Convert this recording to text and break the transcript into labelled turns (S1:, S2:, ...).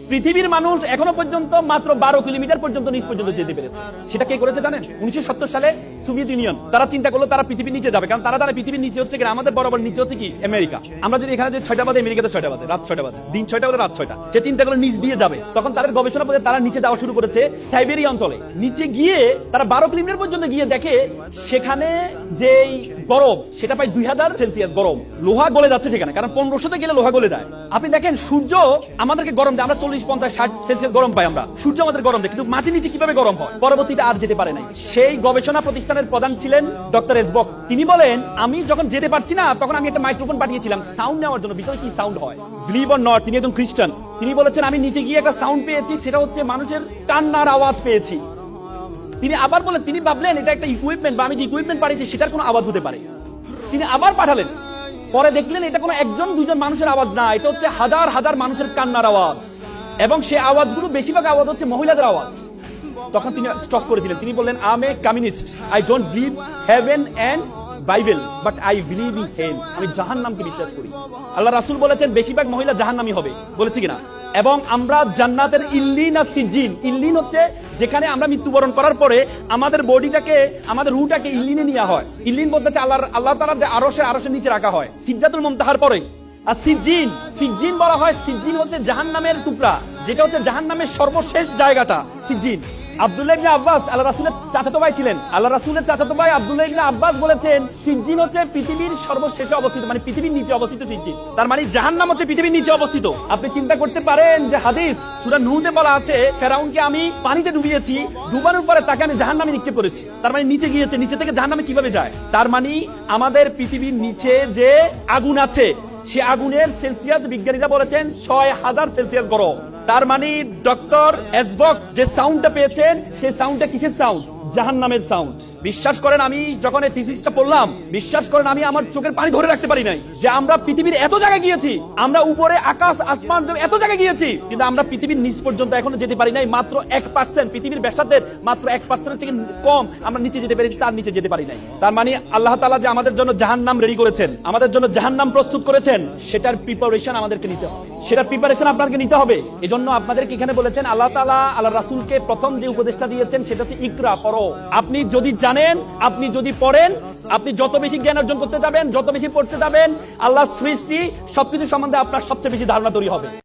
S1: পৃথিবীর মানুষ এখনো পর্যন্ত মাত্র 12 কিলোমিটার পর্যন্ত নিচ পর্যন্ত যেতে পেরেছে। সেটা কে করেছে জানেন? 1970 সালে সোভিয়েত ইউনিয়ন। তারা চিন্তা করলো তারা পৃথিবীর নিচে যাবে, কারণ তারা পৃথিবীর নিচে হচ্ছে কিনা আমাদের বরাবর নিচে হচ্ছে কি আমেরিকা। আমরা যদি এখানে যে 6টা বাজে, আমেরিকাতে 6টা বাজে, রাত 6টা বাজে, দিন 6টা বাজে, রাত 6টা। সে চিন্তা করলো নিচ দিয়ে যাবে। তখন তাদের গবেষণা করে তারা নিচে যাওয়া শুরু করেছে সাইবেরিয়া অঞ্চলে। নিচে গিয়ে তারা 12 কিলোমিটার পর্যন্ত গিয়ে দেখে সেখানে যে গরম সেটা প্রায় 2000 সেলসিয়াস গরম। লোহা গলে যাচ্ছে সেখানে, কারণ 1500তে গেলে লোহা গলে যায়। আপনি দেখেন সূর্য আমাদেরকে গরম দেয়, আমরা 40, 50, 60 সেলসিয়াস গরম পাই আমরা। সূর্য আমাদের গরম দেয়, কিন্তু মাটির নিচে কিভাবে গরম হয়? পরবর্তীতে আর যেতে পারে নাই। সেই গবেষণা প্রতিষ্ঠানের প্রধান ছিলেন ডক্টর এসবক। তিনি বলেন, আমি যখন যেতে পারছি না তখন আমি একটা মাইক্রোফোন পাঠিয়েছিলাম সাউন্ড নেওয়ার জন্য, ভিতরে কি সাউন্ড হয়। বিলিভ অর নট, তিনি একজন খ্রিস্টান। তিনি বলেছেন আমি নিচে গিয়ে একটা সাউন্ড পেয়েছি, সেটা হচ্ছে মানুষের কান্নার আওয়াজ পেয়েছি। তিনি আবার বলেন, তিনি ভাবলেন এটা একটা ইকুইপমেন্ট বা আমি যে ইকুইপমেন্ট পাঠিয়েছি সেটার কোনো আওয়াজ হতে পারে। তিনি আবার পাঠালেন, পরে দেখলেন এটা কোনো একজন দুজন মানুষের আওয়াজ না, এটা হচ্ছে হাজার হাজার মানুষের কান্নার আওয়াজ, এবং সেই আওয়াজগুলো বেশিরভাগ আওয়াজ হচ্ছে মহিলাদের আওয়াজ। তখন তিনি স্টপ করেছিলেন। তিনি বললেন, I am a communist, I don't believe heaven and Bible, but I believe in hell. আমি জাহান্নামকে বিশ্বাস করি। আল্লাহ রাসূল বলেছেন বেশিরভাগ মহিলা জাহান্নামী হবে, বলেছি কিনা? এবং আমরা জান্নাতের ইল্লিন আর সিজ্জিন, ইল্লিন হচ্ছে যেখানে আমরা মৃত্যুবরণ করার পরে আমাদের বডিটাকে, আমাদের রূহটাকে ইল্লিনে নেওয়া হয়। ইল্লিন বলতে হচ্ছে আল্লাহ তাআলার যে আরশের নিচে রাখা হয় সিদরাতুল মুনতাহার পরে। আর সিজ্জিন, সিজ্জিন বলা হয়, সিজ্জিন হচ্ছে জাহান্নামের টুকরা, যেটা হচ্ছে জাহান্নামের সর্বশেষ জায়গাটা সিজ্জিন। আব্দুল্লাহ ইবনে আব্বাস আল্লাহ রাসূলের চাচাতো ভাই ছিলেন। আল্লাহ রাসূলের চাচাতো ভাই আব্দুল্লাহ ইবনে আব্বাস বলেছেন সিজ্জিন হচ্ছে পৃথিবীর সর্বশেষে অবস্থিত, মানে পৃথিবীর নিচে অবস্থিত সিজ্জিন। তার মানে জাহান্নাম হচ্ছে পৃথিবীর নিচে অবস্থিত। আপনি চিন্তা করতে পারেন যে হাদিস সূরা নূহতে বলা আছে ফেরাউনকে আমি পানিতে ডুবিয়েছি, ডুবানোর পরে তাকে আমি জাহান্নামে নিক্ষেপ করেছি। তার মানে নিচে গিয়েছে, নিচে থেকে জাহান্নামে কিভাবে যায়? তার মানে আমাদের পৃথিবীর নিচে যে আগুন আছে সে আগুনের সেলসিয়াস বিজ্ঞানীরা বলেছেন 6000 সেলসিয়াস গরম। তার মানে ডক্টর এসবক যে সাউন্ডটা পেয়েছেন সে সাউন্ডটা কিসের সাউন্ড? জাহান্নামের সাউন্ড। বিশ্বাস করেন, আমি যখন এই থিসিসটা পড়লাম, বিশ্বাস করেন আমি আমার চোখের পানি ধরে রাখতে পারি নাই যে আমরা পৃথিবীর এত জায়গায় গিয়েছি, আমরা উপরে আকাশ আসমান এত জায়গায় গিয়েছি, কিন্তু আমরা পৃথিবীর নিচ পর্যন্ত এখনো যেতে পারি নাই। মাত্র 1%, পৃথিবীর ব্যাসার্ধের মাত্র 1% থেকে কম আমরা নিচে যেতে পেরেছি, তার নিচে যেতে পারি নাই। তার মানে আল্লাহ তাআলা যে আমাদের জন্য জাহান্নাম রেডি করেছেন, আমাদের জন্য জাহান্নাম প্রস্তুত করেছেন, সেটার প্রিপারেশন আমাদেরকে নিতে হবে, সেটার প্রিপারেশন আপনাকে নিতে হবে। এজন্য আপনাদেরকে এখানে বলেছেন আল্লাহ তাআলা আল্লাহ রাসূলকে প্রথম যে উপদেশটা দিয়েছেন সেটা হচ্ছে ইকরা, পড়ো। আপনি যদি জানেন, আপনি যদি পড়েন, আপনি যত বেশি জ্ঞান অর্জন করতে যাবেন, যত বেশি পড়তে যাবেন, আল্লাহর সৃষ্টি সবকিছু সম্বন্ধে আপনার সবচেয়ে বেশি ধারণা তৈরি হবে।